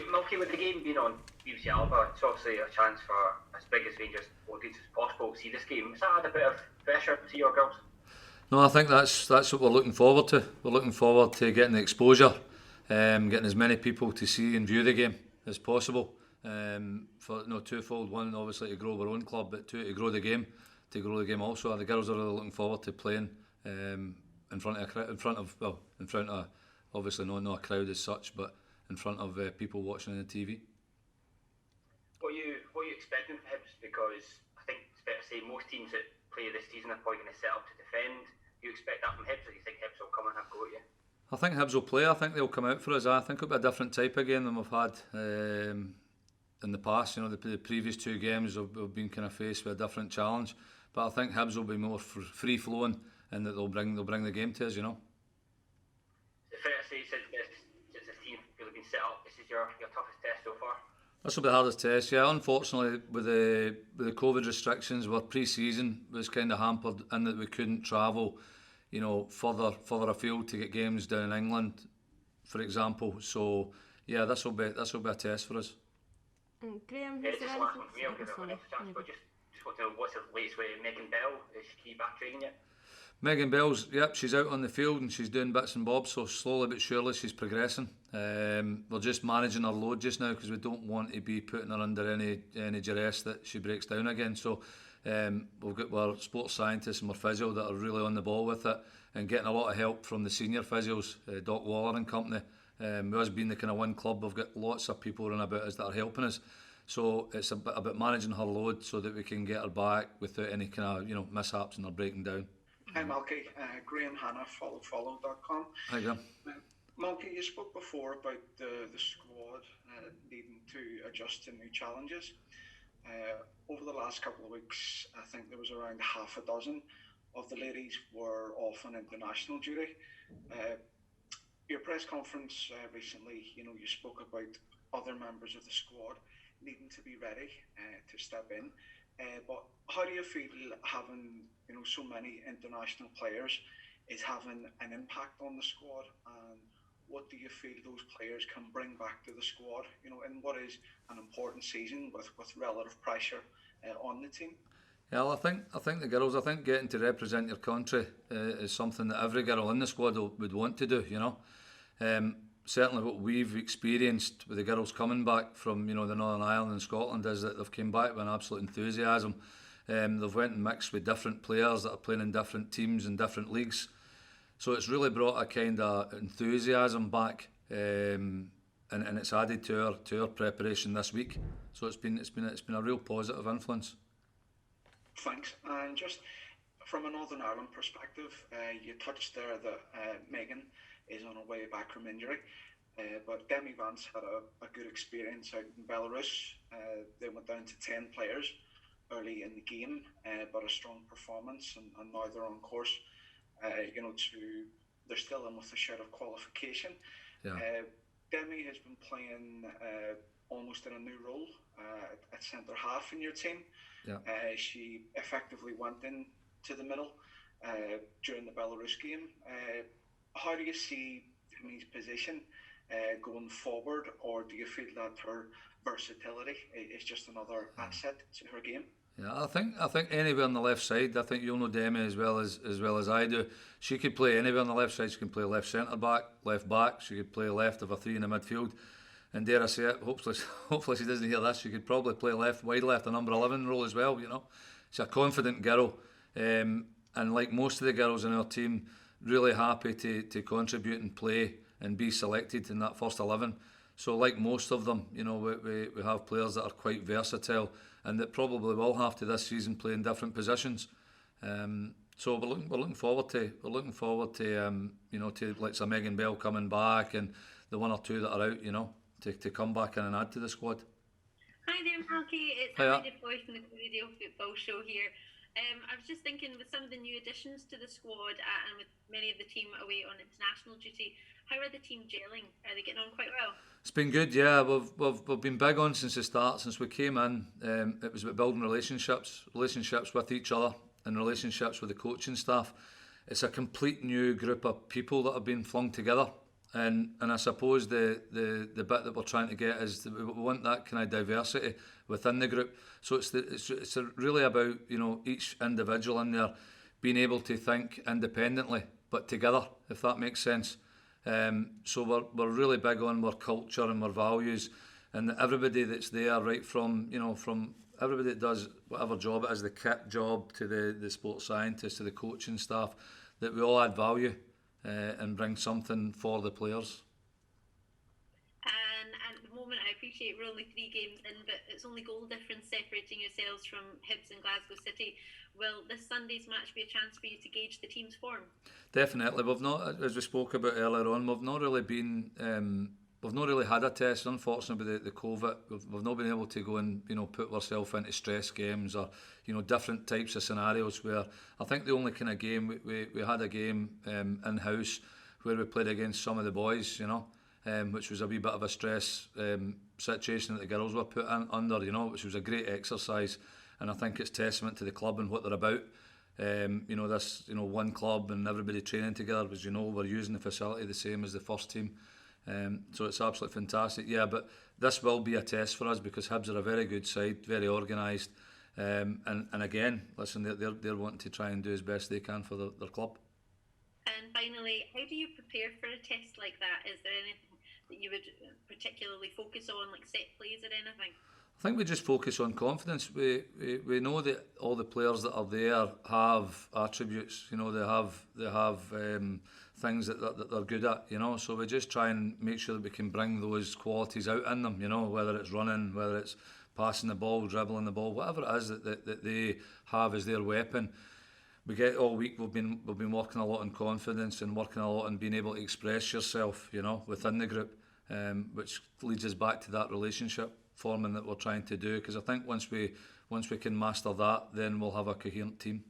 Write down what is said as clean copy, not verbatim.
Malky, with the game being on BBC Alba, it's obviously a chance for as big as Rangers audience as possible to see this game. Has that had a bit of pressure to your girls? No, I think that's what we're looking forward to. We're looking forward to getting the exposure, getting as many people to see and view the game as possible. For twofold: one, obviously to grow our own club, but two, to grow the game. Also. The girls are really looking forward to playing in front of obviously not a crowd as such, but in front of people watching on the TV. What are you expecting from Hibs? Because I think it's fair to say most teams that play this season are probably going to set up to defend. Do you expect that from Hibs, or do you think Hibs will come and have a go at you? I think Hibs will play. I think they'll come out for us. I think it'll be a different type of game than we've had in the past. The previous two games have been kind of faced with a different challenge. But I think Hibs will be more free flowing, and that they'll bring the game to us. Is it fair to say since this team really been set up, this is your toughest test so far? This will be the hardest test. Yeah, unfortunately, with the COVID restrictions, our pre-season was kind of hampered in that we couldn't travel, further afield to get games down in England, for example. So yeah, this will be a test for us. Graham, just last one from me. I'll give everyone else a chance. But just want to know what's the latest with Megan Bell? Is she back training yet? Megan Bell's, she's out on the field and she's doing bits and bobs, so slowly but surely she's progressing. We're just managing her load just now because we don't want to be putting her under any duress that she breaks down again. So we've got our sports scientists and our physio that are really on the ball with it and getting a lot of help from the senior physios, Doc Waller and company. Us being the kind of one club, we've got lots of people around about us that are helping us. So it's about managing her load so that we can get her back without any kind of mishaps and her breaking down. Hi Malky, Graham Hanna, follow.com. Hi Graham. Malky, you spoke before about the squad needing to adjust to new challenges. Over the last couple of weeks, I think there was around half a dozen of the ladies were off on international duty. Your press conference recently, you spoke about other members of the squad needing to be ready to step in. But how do you feel having so many international players is having an impact on the squad, and what do you feel those players can bring back to the squad in what is an important season with relative pressure on the team? Yeah, well, I think the girls, getting to represent your country is something that every girl in the squad would want to do. Certainly what we've experienced with the girls coming back from the Northern Ireland and Scotland is that they've come back with an absolute enthusiasm. They've went and mixed with different players that are playing in different teams and different leagues, so it's really brought a kind of enthusiasm back, and it's added to our preparation this week. So it's been a real positive influence. Thanks. And just from a Northern Ireland perspective, you touched there that Megan is on her way back from injury, but Demi Vance had a good experience out in Belarus. They went down to 10 players early in the game, but a strong performance, and now they're on course. They're still in with a shout of qualification. Yeah. Demi has been playing almost in a new role at centre half in your team. Yeah. She effectively went into the middle during the Belarus game. How do you see Demi's position going forward, or do you feel that her versatility is just another asset to her game? Yeah, I think anywhere on the left side. I think you'll know Demi as well as I do. She could play anywhere on the left side. She can play left centre back, left back. She could play left of a three in the midfield. And dare I say it, hopefully she doesn't hear this. She could probably play wide left, a number 11 role as well. She's a confident girl, and like most of the girls in our team, really happy to contribute and play and be selected in that first 11. So like most of them, we have players that are quite versatile and that probably will have to this season play in different positions. So we're looking forward to to like some Megan Bell coming back and the one or two that are out, to come back in and add to the squad. Hi there, Malky. It's Emily DeFoy from the Radio Football Show here. I was just thinking, with some of the new additions to the squad and with many of the team away on international duty, how are the team gelling? Are they getting on quite well? It's been good, yeah. We've been big on since the start, since we came in. It was about building relationships with each other and relationships with the coaching staff. It's a complete new group of people that have been flung together. And I suppose the bit that we're trying to get is that we want that kind of diversity within the group. So it's really about, you know, each individual in there being able to think independently but together, if that makes sense. So we're really big on our culture and our values, and that everybody that's there, right from, you know, from everybody that does whatever job it is, the kit job to the sports scientists to the coaching staff, that we all add value and bring something for the players. And at the moment, I appreciate we're only 3 games in, but it's only goal difference separating yourselves from Hibs and Glasgow City. Will this Sunday's match be a chance for you to gauge the team's form? Definitely. We've not, as we spoke about earlier on, we've not really been, we've not really had a test, unfortunately, with the COVID. We've not been able to go and, you know, put ourselves into stress games or, you know, different types of scenarios where I think the only kind of game, we had a game in-house where we played against some of the boys, you know, which was a wee bit of a stress situation that the girls were put under, you know, which was a great exercise. And I think it's testament to the club and what they're about. You know, this, you know, one club and everybody training together, as you know, we're using the facility the same as the first team. So it's absolutely fantastic. Yeah, but this will be a test for us because Hibs are a very good side, very organised. And again, listen, they're wanting to try and do as best they can for their club. And finally, how do you prepare for a test like that? Is there anything that you would particularly focus on, like set plays or anything? I think we just focus on confidence. We know that all the players that are there have attributes. You know, they have things that they're good at. You know, so we just try and make sure that we can bring those qualities out in them. You know, whether it's running, whether it's passing the ball, dribbling the ball, whatever it is that they have as their weapon. We get all week. We've been working a lot on confidence and working a lot on being able to express yourself. You know, within the group, which leads us back to that relationship forming that we're trying to do, because I think once we can master that, then we'll have a coherent team.